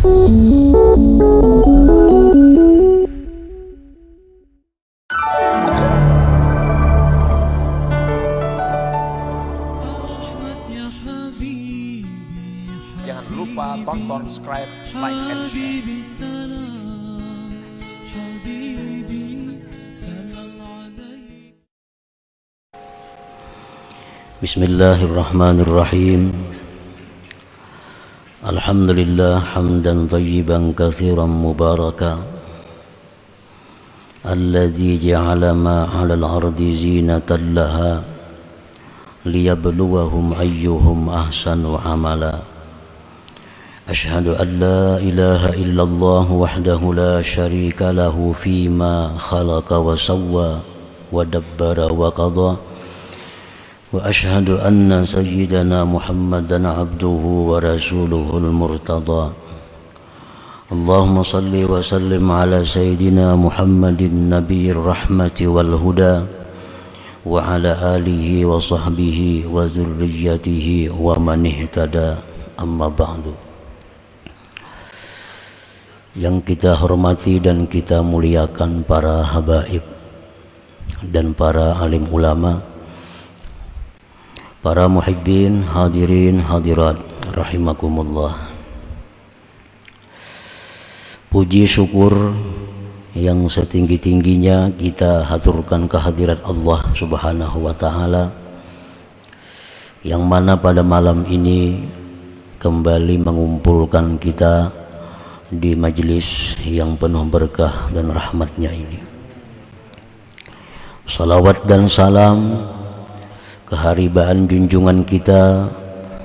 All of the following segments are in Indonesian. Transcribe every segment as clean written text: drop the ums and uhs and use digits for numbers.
Jangan lupa tonton, subscribe, like, and share. Bismillahirrahmanirrahim. Alhamdulillah hamdan tayyiban katsiran mubarakan. Alladzi ja'ala ma 'alal ardi zinatan laha liyabluwahum ayyuhum ahsanu amala. Ashhadu an la ilaha illallah wahdahu la syarika lahu fima khalaqa wa sawwa wa dabbara wa qada. Wa ashhadu anna sayyidana Muhammadan abduhu wa rasuluhul murtada. Allahumma salli wa sallim ala sayyidina Muhammadin nabiyir rahmati wal huda wa ala alihi wa sahbihi wa zurriyyatihi wa man ihtada, amma ba'du. Yang kita hormati dan kita muliakan para habaib dan para alim ulama, para muhibbin, hadirin, hadirat, rahimakumullah. Puji syukur yang setinggi-tingginya kita haturkan kehadirat Allah Subhanahu wa ta'ala, yang mana pada malam ini kembali mengumpulkan kita di majelis yang penuh berkah dan rahmatnya ini. Salawat dan salam keharibaan junjungan kita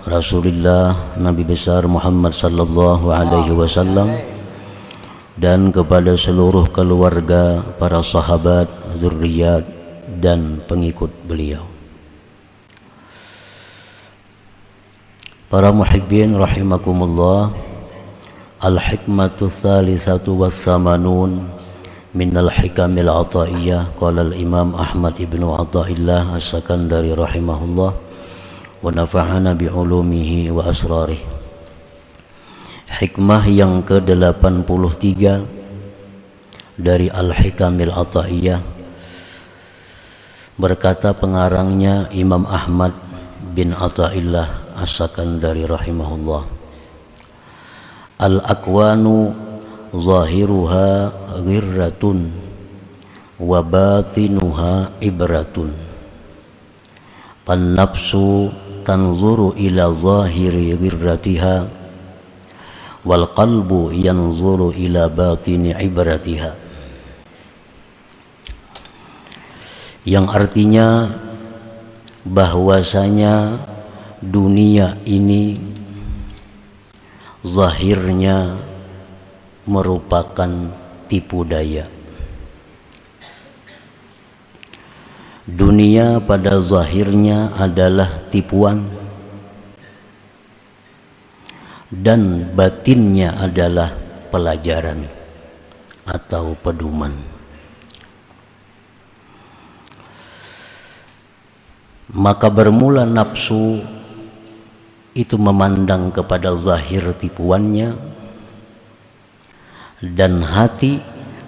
Rasulullah Nabi besar Muhammad sallallahu alaihi wasallam dan kepada seluruh keluarga, para sahabat, zurriyat dan pengikut beliau. Para muhibbin rahimakumullah, al-hikmatu thalithatu was-samanun minal hikamil ataiyah, qala al-imam Ahmad ibnu Athaillah as-Sakandari rahimahullah wa nafa'ana bi'ulumihi wa asrarih. Hikmah yang ke-83 dari al-hikamil ataiyah, berkata pengarangnya Imam Ahmad bin Athaillah as-Sakandari rahimahullah, al-akwanu zahiruha ghirratun wa batinuha ibratun. An-nafsu tanzuru ila zahiri ghirratiha wal qalbu yanzuru ila batini ibratiha. Yang artinya bahwasanya dunia ini zahirnya merupakan tipu daya. Dunia pada zahirnya adalah tipuan dan batinnya adalah pelajaran atau pedoman. Maka bermula nafsu itu memandang kepada zahir tipuannya, dan hati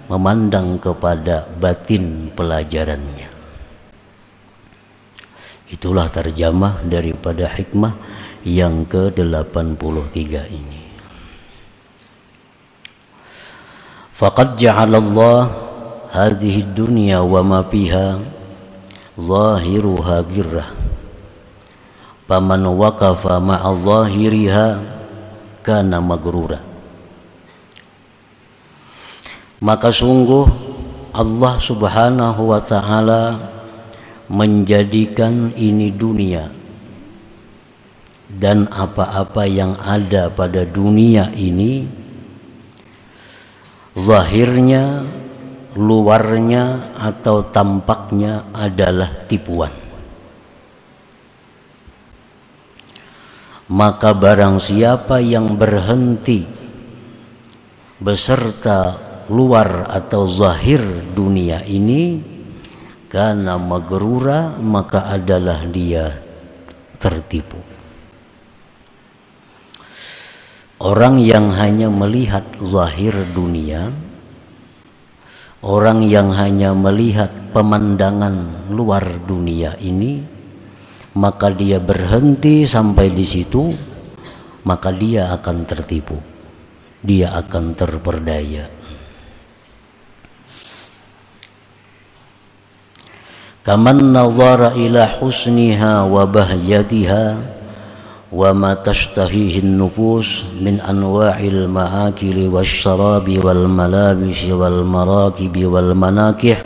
memandang kepada batin pelajarannya. Itulah terjemah daripada hikmah yang ke-83 ini. Faqad ja'alallah hadhihi dunya wa ma fiha zahiruha ghirrah. Faman waqafa ma'a zahiriha kana magrura. Maka sungguh Allah Subhanahu wa ta'ala menjadikan ini dunia dan apa-apa yang ada pada dunia ini, zahirnya, luarnya atau tampaknya adalah tipuan. Maka barang siapa yang berhenti beserta luar atau zahir dunia ini, karena magrura, maka adalah dia tertipu. Orang yang hanya melihat zahir dunia, orang yang hanya melihat pemandangan luar dunia ini, maka dia berhenti sampai di situ, maka dia akan tertipu, dia akan terperdaya. Kaman nazara ila husniha wa bahjatiha wa ma tashtahihi an-nufus min anwa'il ma'akili wasyarabi wal malabisi wal marakibi wal manakih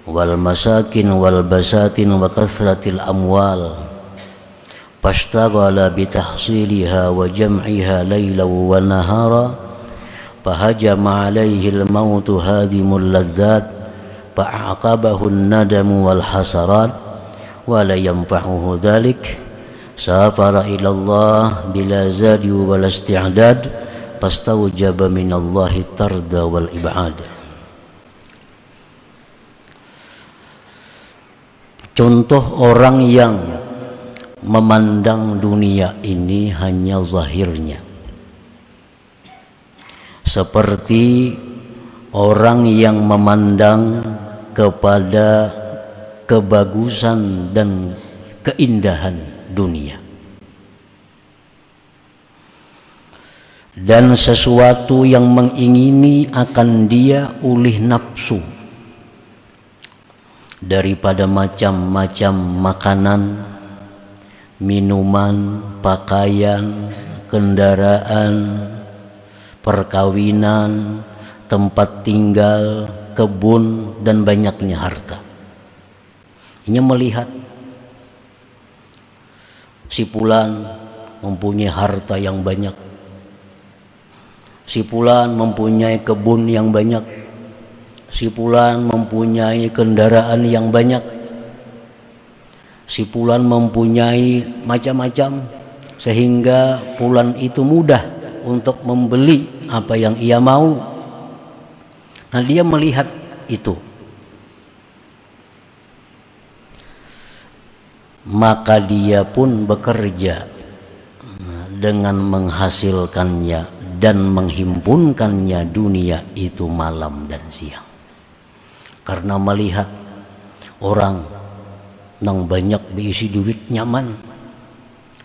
wal masakin wal basatin wa kasratil amwal fashtaghala bitahsiliha wa jam'iha laylan wa nahara fahajama alayhi al-mautu hadimul lazzat fa'aqabahu an-nadamu wal hasarat wa la yanfa'uhu dhalik safara ilallah bila zadi wal isti'dad fastawjaba minallahi tarda wal ib'ad. Contoh orang yang memandang dunia ini hanya zahirnya, seperti orang yang memandang kepada kebagusan dan keindahan dunia dan sesuatu yang mengingini akan dia oleh nafsu daripada macam-macam makanan, minuman, pakaian, kendaraan, perkawinan, tempat tinggal, kebun, dan banyaknya harta. Ini melihat si fulan mempunyai harta yang banyak, si fulan mempunyai kebun yang banyak, si fulan mempunyai kendaraan yang banyak, si fulan mempunyai macam-macam, sehingga fulan itu mudah untuk membeli apa yang ia mau. Nah, dia melihat itu, maka dia pun bekerja dengan menghasilkannya dan menghimpunkannya dunia itu malam dan siang, karena melihat orang yang banyak diisi duit nyaman,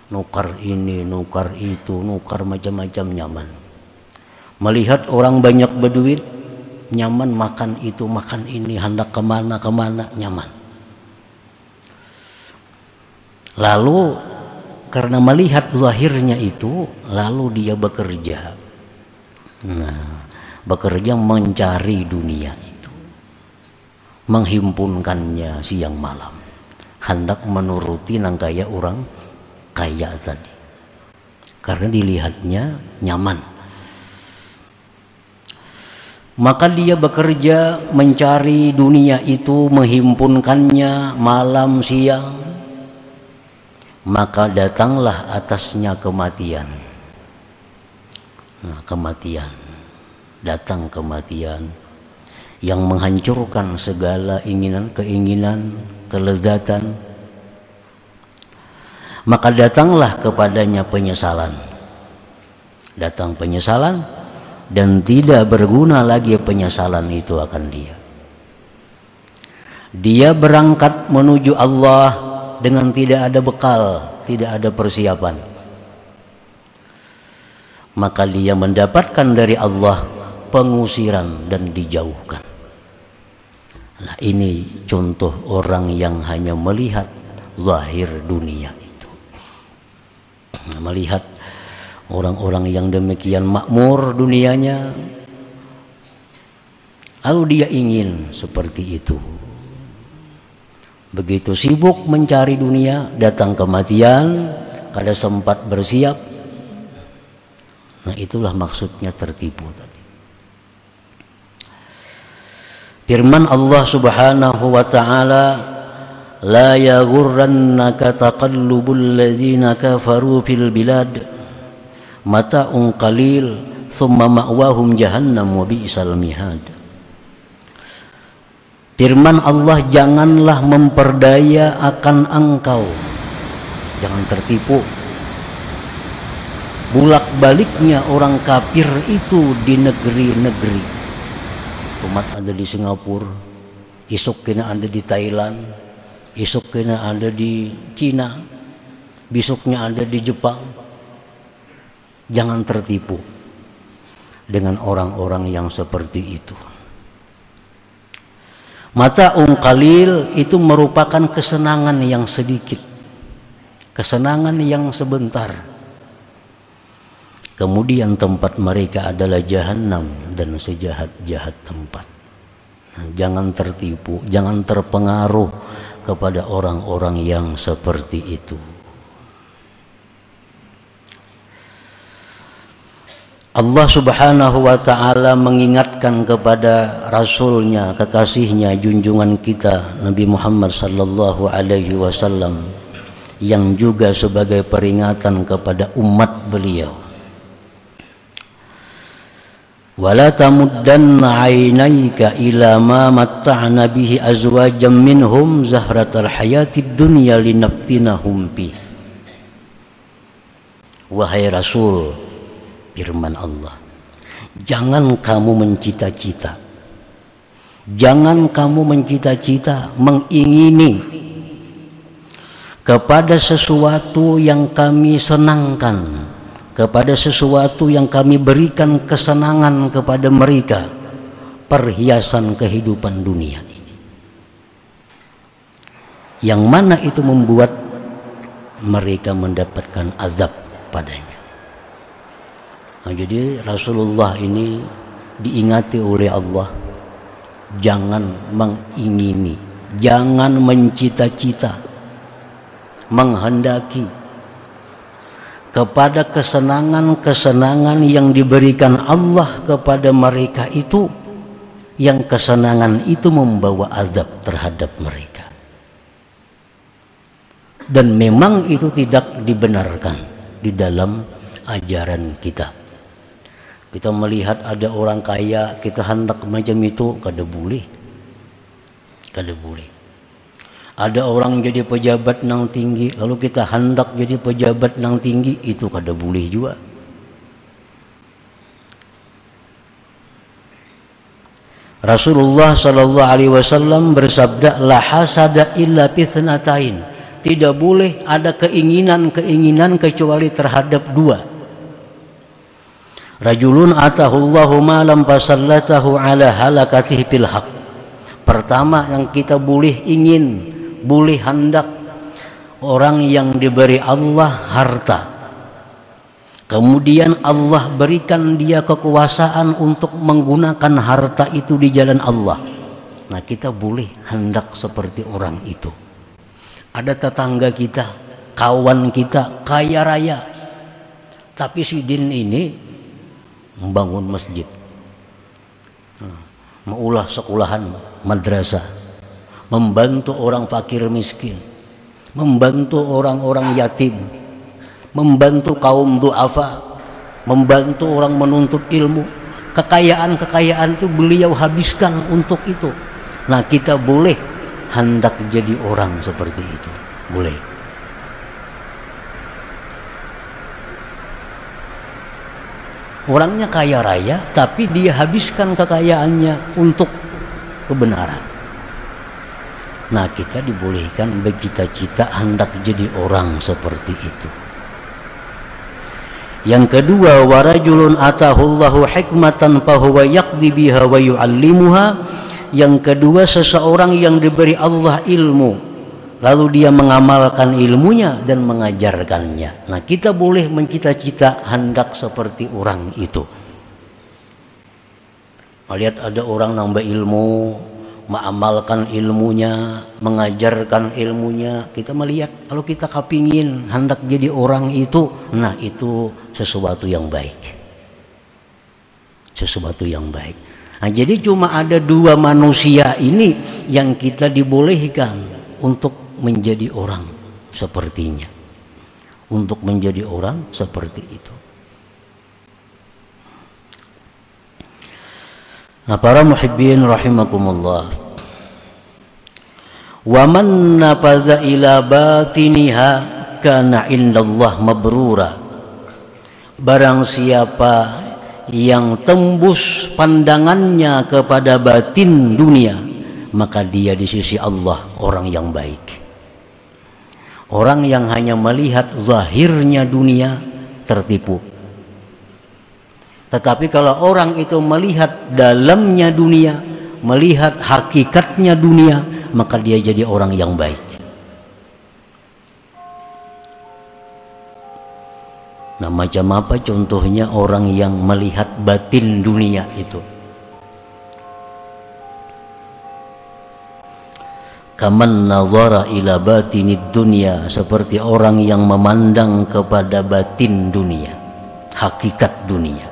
nukar ini, nukar itu, nukar macam-macam nyaman. Melihat orang banyak berduit nyaman, makan itu, makan ini, hendak kemana-kemana nyaman. Lalu karena melihat zahirnya itu, lalu dia bekerja. Nah, bekerja mencari dunia itu, menghimpunkannya siang malam, hendak menuruti nang kaya orang kaya tadi, karena dilihatnya nyaman. Maka dia bekerja mencari dunia itu, menghimpunkannya malam siang. Maka datanglah atasnya kematian. Nah, kematian, datang kematian yang menghancurkan segala keinginan, kelezatan. Maka datanglah kepadanya penyesalan. Datang penyesalan, dan tidak berguna lagi penyesalan itu akan dia. Dia berangkat menuju Allah dengan tidak ada bekal, tidak ada persiapan. Maka dia mendapatkan dari Allah pengusiran dan dijauhkan. Nah, ini contoh orang yang hanya melihat zahir dunia itu. Melihat orang-orang yang demikian makmur dunianya, lalu dia ingin seperti itu. Begitu sibuk mencari dunia, datang kematian, kada sempat bersiap. Nah, itulah maksudnya tertipu tadi. Firman Allah Subhanahu wa ta'ala, la yaghurrannaka taqallubul ladzina kafaru fil bilad mata'un qalil thumma ma'wahum jahannam wa bi'sal mihad. Firman Allah, janganlah memperdaya akan engkau, jangan tertipu Bulak-baliknya orang kafir itu di negeri-negeri. Umat ada di Singapura, isuk kena ada di Thailand, isuk kena ada di Cina, besoknya ada di Jepang. Jangan tertipu dengan orang-orang yang seperti itu. Mata'un qalil itu merupakan kesenangan yang sedikit, kesenangan yang sebentar. Kemudian tempat mereka adalah jahanam dan sejahat-jahat tempat. Jangan tertipu, jangan terpengaruh kepada orang-orang yang seperti itu. Allah Subhanahu wa ta'ala mengingatkan kepada Rasulnya, kekasihnya, junjungan kita Nabi Muhammad sallallahu alaihi wasallam, yang juga sebagai peringatan kepada umat beliau. Wala tamuddanna 'ainaika ila ma matta'na bihi azwajan minhum zahratal hayatid dunya linaftinahum fi. Wahai Rasul, firman Allah, jangan kamu mencita-cita, jangan kamu mencita-cita, mengingini kepada sesuatu yang kami senangkan, kepada sesuatu yang kami berikan kesenangan kepada mereka, perhiasan kehidupan dunia ini, yang mana itu membuat mereka mendapatkan azab padanya. Nah, jadi Rasulullah ini diingati oleh Allah, jangan mengingini, jangan mencita-cita, menghendaki kepada kesenangan-kesenangan yang diberikan Allah kepada mereka itu, yang kesenangan itu membawa azab terhadap mereka. Dan memang itu tidak dibenarkan di dalam ajaran kita. Kita melihat ada orang kaya, kita hendak macam itu, kada boleh. Kada boleh. Ada orang jadi pejabat nang tinggi, kalau kita hendak jadi pejabat nang tinggi, itu kada boleh juga. Rasulullah sallallahu alaihi wasallam bersabda, la hasada illa fitnatain. Tidak boleh ada keinginan-keinginan kecuali terhadap dua. Rajulun atahullahu malam fasallatahu ala halakatihi bil haq. Pertama yang kita boleh ingin, boleh hendak, orang yang diberi Allah harta, kemudian Allah berikan dia kekuasaan untuk menggunakan harta itu di jalan Allah. Nah, kita boleh hendak seperti orang itu. Ada tetangga kita, kawan kita kaya raya, tapi si Din ini membangun masjid, maulah sekolahan madrasah, membantu orang fakir miskin, membantu orang-orang yatim, membantu kaum du'afa, membantu orang menuntut ilmu. Kekayaan-kekayaan itu beliau habiskan untuk itu. Nah, kita boleh hendak jadi orang seperti itu, boleh. Orangnya kaya raya, tapi dia habiskan kekayaannya untuk kebenaran. Nah, kita dibolehkan bercita-cita hendak jadi orang seperti itu. Yang kedua, warajulun atahullahu hikmatan fahuwa yaqdi biha wa yu'allimuha. Yang kedua, seseorang yang diberi Allah ilmu, lalu dia mengamalkan ilmunya dan mengajarkannya. Nah, kita boleh mencita-cita hendak seperti orang itu. Melihat ada orang nambah ilmu, mengamalkan ilmunya, mengajarkan ilmunya, kita melihat kalau kita kepingin hendak jadi orang itu, nah itu sesuatu yang baik, sesuatu yang baik. Nah, jadi cuma ada dua manusia ini yang kita dibolehkan untuk menjadi orang sepertinya, untuk menjadi orang seperti itu. Nah, para muhibbin rahimakumullah, wa man nafaza ila batiniha kana indallah mabrura Barang siapa yang tembus pandangannya kepada batin dunia, maka dia di sisi Allah orang yang baik. Orang yang hanya melihat zahirnya dunia tertipu. Tetapi kalau orang itu melihat dalamnya dunia, melihat hakikatnya dunia, maka dia jadi orang yang baik. Nah, macam apa contohnya orang yang melihat batin dunia itu? Kaman nazara ila batinid dunya, seperti orang yang memandang kepada batin dunia, hakikat dunia.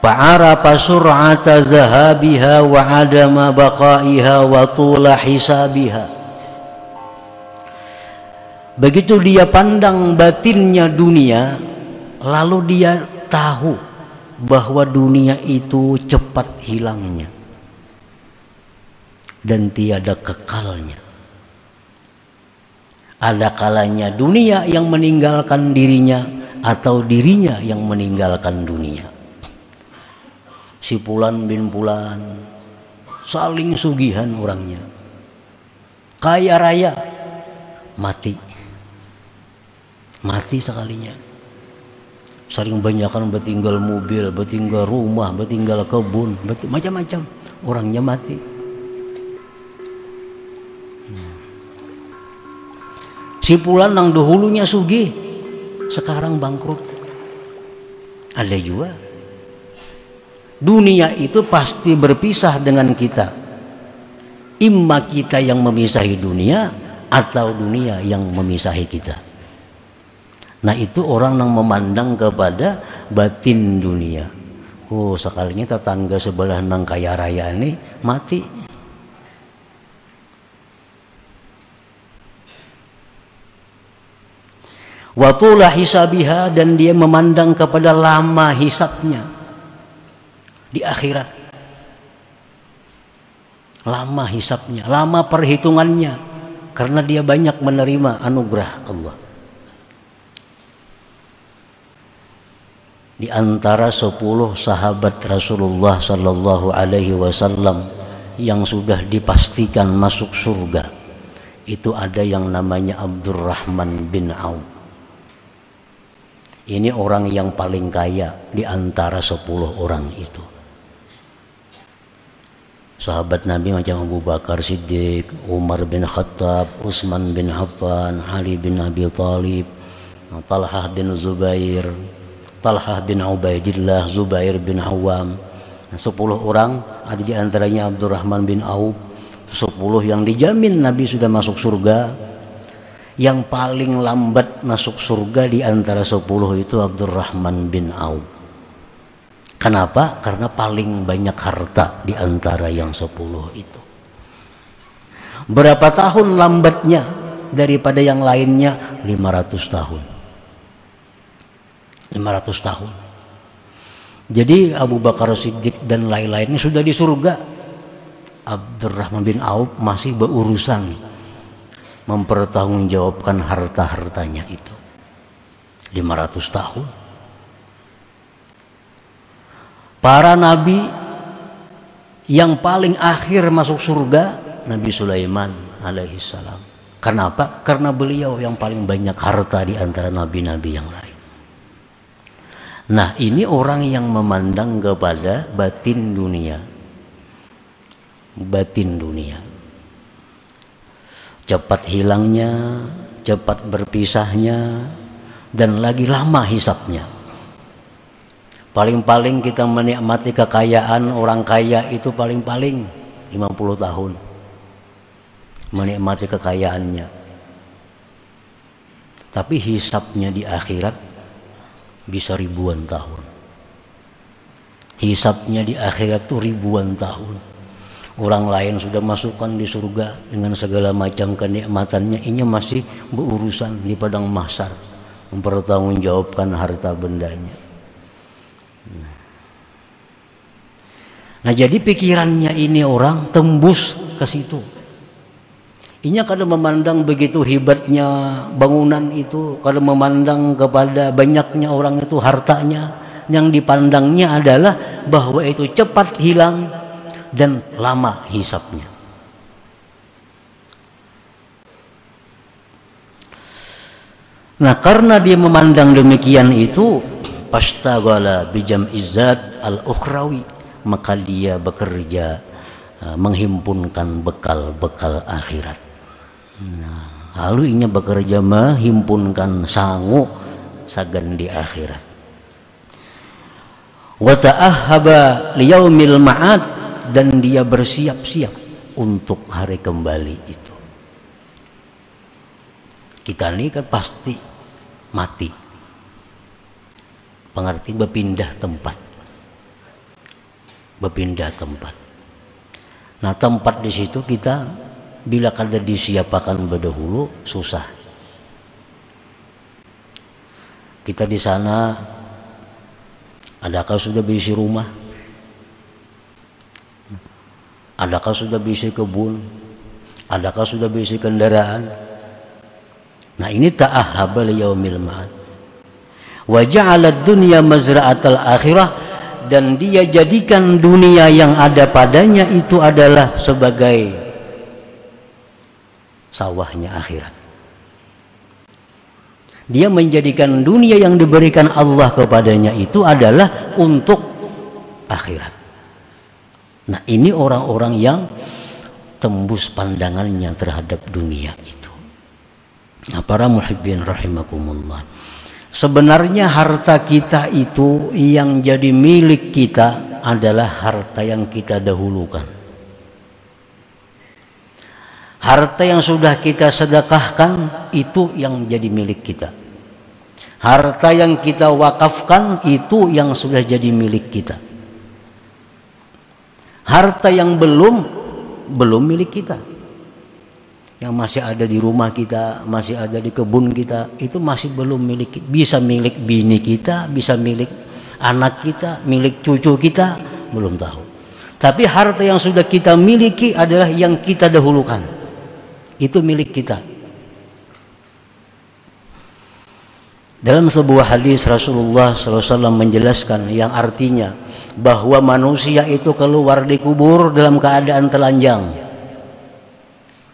Fa'arafa sur'ata zahabiha wa adama baqaiha wa tula hisabiha. Begitu dia pandang batinnya dunia, lalu dia tahu bahwa dunia itu cepat hilangnya dan tiada kekalnya. Ada kalanya dunia yang meninggalkan dirinya atau dirinya yang meninggalkan dunia. Si Fulan bin Fulan saling sugihan orangnya, kaya raya, mati sekalinya. Saling banyakan bertinggal mobil, bertinggal rumah, bertinggal kebun, macam-macam, orangnya mati. Si Fulan yang dahulunya sugih sekarang bangkrut. Ada juga. Dunia itu pasti berpisah dengan kita. Imma kita yang memisahi dunia atau dunia yang memisahi kita. Nah, itu orang yang memandang kepada batin dunia. Oh, sekalinya tetangga sebelah nang kaya raya ini mati. Watulah hisabiha, dan dia memandang kepada lama hisabnya di akhirat. Lama hisabnya, lama perhitungannya, karena dia banyak menerima anugerah Allah. Di antara 10 sahabat Rasulullah sallallahu alaihi wasallam yang sudah dipastikan masuk surga, itu ada yang namanya Abdurrahman bin Auf. Ini orang yang paling kaya di antara 10 orang itu. Sahabat Nabi macam Abu Bakar Siddiq, Umar bin Khattab, Utsman bin Affan, Ali bin Abi Thalib, Talhah bin Zubair, Talhah bin Ubaidillah, Zubair bin Awam. 10 orang, ada di antaranya Abdurrahman bin Auf. 10 yang dijamin Nabi sudah masuk surga. Yang paling lambat masuk surga di antara 10 itu Abdurrahman bin Auf. Kenapa? Karena paling banyak harta di antara yang 10 itu. Berapa tahun lambatnya daripada yang lainnya? 500 tahun. 500 tahun. Jadi Abu Bakar Siddiq dan lain-lainnya sudah di surga. Abdurrahman bin Auf masih berurusan mempertanggungjawabkan harta-hartanya itu. 500 tahun. Para nabi yang paling akhir masuk surga, Nabi Sulaiman alaihissalam. Kenapa? Karena beliau yang paling banyak harta di antara nabi-nabi yang lain. Nah, ini orang yang memandang kepada batin dunia. Batin dunia. Cepat hilangnya, cepat berpisahnya, dan lagi lama hisapnya. Paling-paling kita menikmati kekayaan orang kaya itu paling-paling 50 tahun. Menikmati kekayaannya. Tapi hisapnya di akhirat bisa ribuan tahun. Hisapnya di akhirat itu ribuan tahun. Orang lain sudah masukkan di surga dengan segala macam kenikmatannya, ini masih berurusan di padang mahsyar mempertanggungjawabkan harta bendanya. Nah, jadi pikirannya ini orang tembus ke situ. Inya kalau memandang begitu hebatnya bangunan itu, kalau memandang kepada banyaknya orang itu hartanya, yang dipandangnya adalah bahwa itu cepat hilang dan lama hisapnya. Nah, karena dia memandang demikian itu, pastaghala bijam izzat al-ukhrawi, maka dia bekerja menghimpunkan bekal-bekal akhirat. Nah, lalu inya bekerja menghimpunkan sangu sagan di akhirat. Wa ta'ahhaba liyaumil ma'ad, dan dia bersiap-siap untuk hari kembali itu. Kita ini kan pasti mati. Pengerti berpindah tempat. Berpindah tempat. Nah, tempat di situ kita bila kada disiapakan berdahulu susah. Kita di sana, adakah sudah berisi rumah? Adakah sudah berisi kebun? Adakah sudah berisi kendaraan? Nah, ini ta'ahhaba liyaumil ma'ad. Wa ja'ala ad-dunya mazra'atal akhirah, dan dia jadikan dunia yang ada padanya itu adalah sebagai sawahnya akhirat. Dia menjadikan dunia yang diberikan Allah kepadanya itu adalah untuk akhirat. Nah, ini orang-orang yang tembus pandangannya terhadap dunia itu. Nah, para muhibbin rahimakumullah, sebenarnya harta kita itu yang jadi milik kita adalah harta yang kita dahulukan. Harta yang sudah kita sedekahkan itu yang jadi milik kita. Harta yang kita wakafkan itu yang sudah jadi milik kita. Harta yang belum milik kita, yang masih ada di rumah kita, masih ada di kebun kita, itu masih belum milik. Bisa milik bini kita, bisa milik anak kita, milik cucu kita, belum tahu. Tapi harta yang sudah kita miliki adalah yang kita dahulukan. Itu milik kita. Dalam sebuah hadis Rasulullah SAW menjelaskan yang artinya bahwa manusia itu keluar di kubur dalam keadaan telanjang,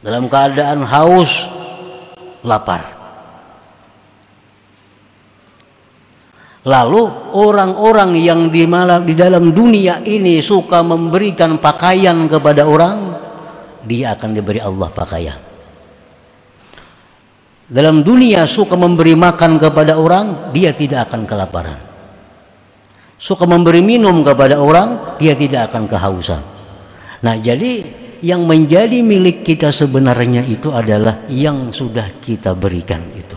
dalam keadaan haus, lapar. Lalu orang-orang yang di dalam dunia ini suka memberikan pakaian kepada orang, dia akan diberi Allah pakaian. Dalam dunia suka memberi makan kepada orang, dia tidak akan kelaparan. Suka memberi minum kepada orang, dia tidak akan kehausan. Nah, jadi yang menjadi milik kita sebenarnya itu adalah yang sudah kita berikan itu.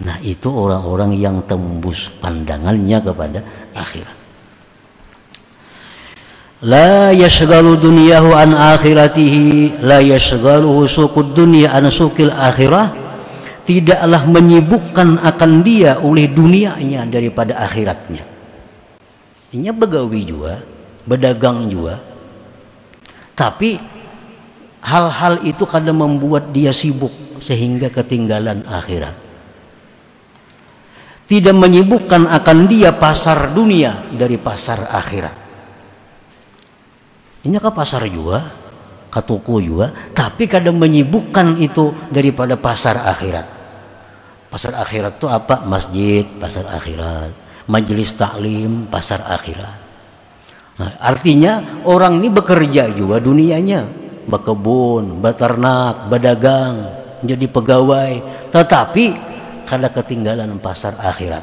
Nah, itu orang-orang yang tembus pandangannya kepada akhirat. La yashghalu dunyahu an akhiratihi, la yashghaluhu suqud dunya an suqil akhirah. Tidaklah menyibukkan akan dia oleh dunianya daripada akhiratnya. Ini begawi juga, berdagang juga. Tapi hal-hal itu kadang membuat dia sibuk sehingga ketinggalan akhirat. Tidak menyibukkan akan dia pasar dunia dari pasar akhirat. Ini ke pasar juga, ke toko juga, tapi kadang menyibukkan itu daripada pasar akhirat. Pasar akhirat itu apa? Masjid, pasar akhirat. Majelis taklim, pasar akhirat. Nah, artinya orang ini bekerja juga dunianya, berkebun, beternak, berdagang, menjadi pegawai, tetapi kada ketinggalan pasar akhirat,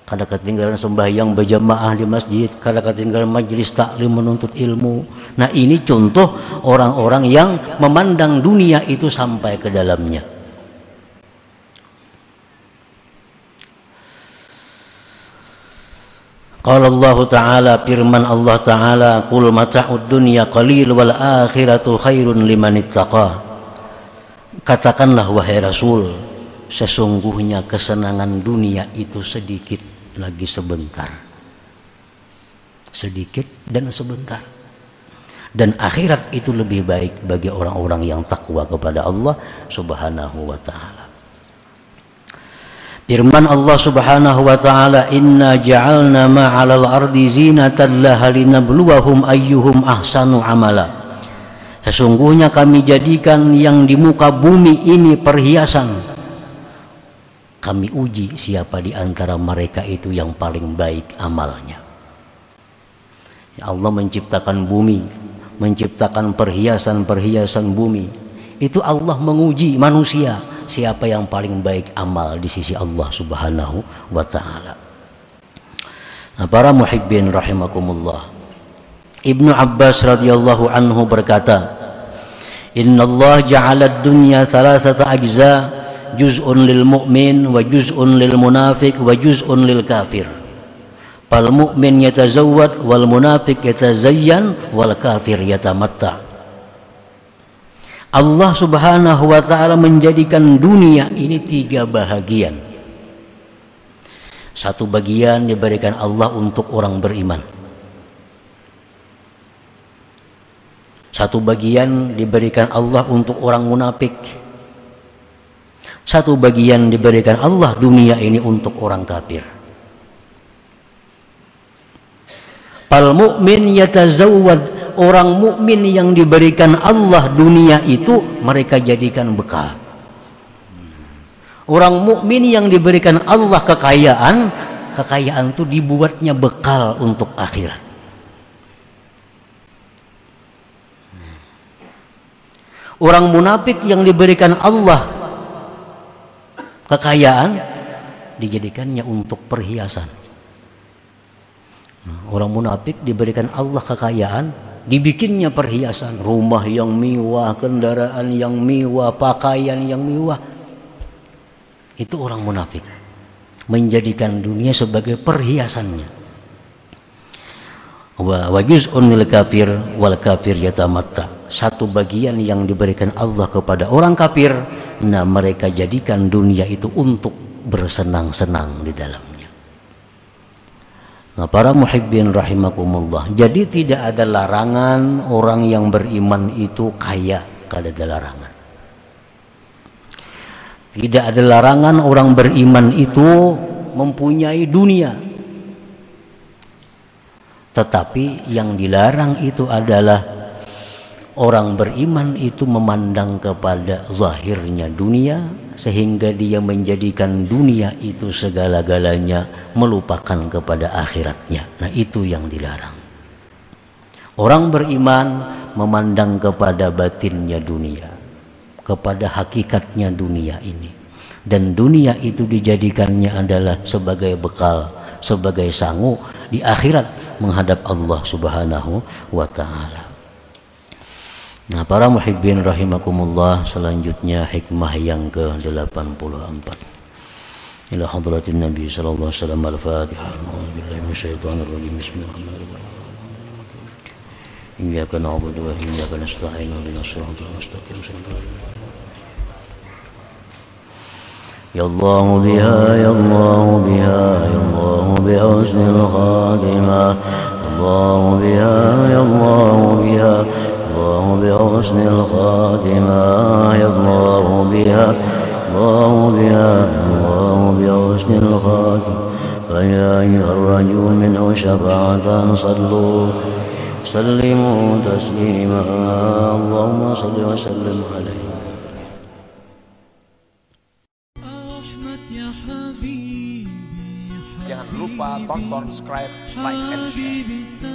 kada ketinggalan sembahyang berjamaah di masjid, kada ketinggalan majelis taklim menuntut ilmu. Nah, ini contoh orang-orang yang memandang dunia itu sampai ke dalamnya. Qala Allah Ta'ala, firman Allah Ta'ala, qul mata'ud dunya qalil wal akhiratu khairun liman ittaqa. Katakanlah wahai Rasul, sesungguhnya kesenangan dunia itu sedikit lagi sebentar. Sedikit dan sebentar. Dan akhirat itu lebih baik bagi orang-orang yang takwa kepada Allah Subhanahu wa ta'ala. Firman Allah Subhanahu wa ta'ala, inna ja'alna ma'alal ardi zinatan laha linabluwahum ayyuhum ahsanu amala. Sesungguhnya kami jadikan yang di muka bumi ini perhiasan. Kami uji siapa di antara mereka itu yang paling baik amalnya. Ya, Allah menciptakan bumi, menciptakan perhiasan-perhiasan bumi. Itu Allah menguji manusia, siapa yang paling baik amal di sisi Allah Subhanahu wa ta'ala. Nah, para muhibbin rahimakumullah, Ibnu Abbas radhiyallahu anhu berkata, Innallaha ja'ala ad-dunya thalathata ajza, juz'un lil mu'min wa juz'un lil munafiq wa juz'un lil kafir. Fal mu'min yatazawwad wal munafiq yatazayyan wal kafir yatamatta. Allah Subhanahu wa ta'ala menjadikan dunia ini 3 bahagian. Satu bagian diberikan Allah untuk orang beriman. Satu bagian diberikan Allah untuk orang munafik. Satu bagian diberikan Allah dunia ini untuk orang kafir. Fal mu'min yatazawwad, orang mukmin yang diberikan Allah dunia itu mereka jadikan bekal. Orang mukmin yang diberikan Allah kekayaan, kekayaan itu dibuatnya bekal untuk akhirat. Orang munafik yang diberikan Allah kekayaan, dijadikannya untuk perhiasan. Orang munafik diberikan Allah kekayaan, dibikinnya perhiasan, rumah yang mewah, kendaraan yang mewah, pakaian yang mewah. Itu orang munafik, menjadikan dunia sebagai perhiasannya. Wa juz'un lil kafir wal kafir yatamatta. Satu bagian yang diberikan Allah kepada orang kafir, nah mereka jadikan dunia itu untuk bersenang-senang di dalamnya. Nah, para muhibbin rahimakumullah, jadi tidak ada larangan orang yang beriman itu kaya, tidak ada larangan. Tidak ada larangan orang beriman itu mempunyai dunia. Tetapi yang dilarang itu adalah orang beriman itu memandang kepada zahirnya dunia, sehingga dia menjadikan dunia itu segala-galanya, melupakan kepada akhiratnya. Nah, itu yang dilarang. Orang beriman memandang kepada batinnya dunia, kepada hakikatnya dunia ini, dan dunia itu dijadikannya adalah sebagai bekal, sebagai sangu di akhirat menghadap Allah Subhanahu wa ta'ala. Nah, para muhibbin rahimakumullah, selanjutnya hikmah yang ke-84. Ila hadratin Nabi sallallahu alaihi wasallam. Al-Fatihah. A'udzubillahi minasyaitonir rajim. Bismillahirrahmanirrahim. Iyyaka na'budu wa iyyaka nasta'in. Ihdinas siratal mustaqim. Ya Allah biha, ya Allah biha, ya Allah bi husnil khatimah. Ya Allah biha, ya Allah biha, الله بحسن الخاتمة. يا الله بها، الله بها، الله بحسن الخاتمة. فيا أيها الرجل منه شفاعة صلوا سلموا تسليما. اللهم صل وسلم عليه. Jangan lupa tonton, subscribe, like, and share.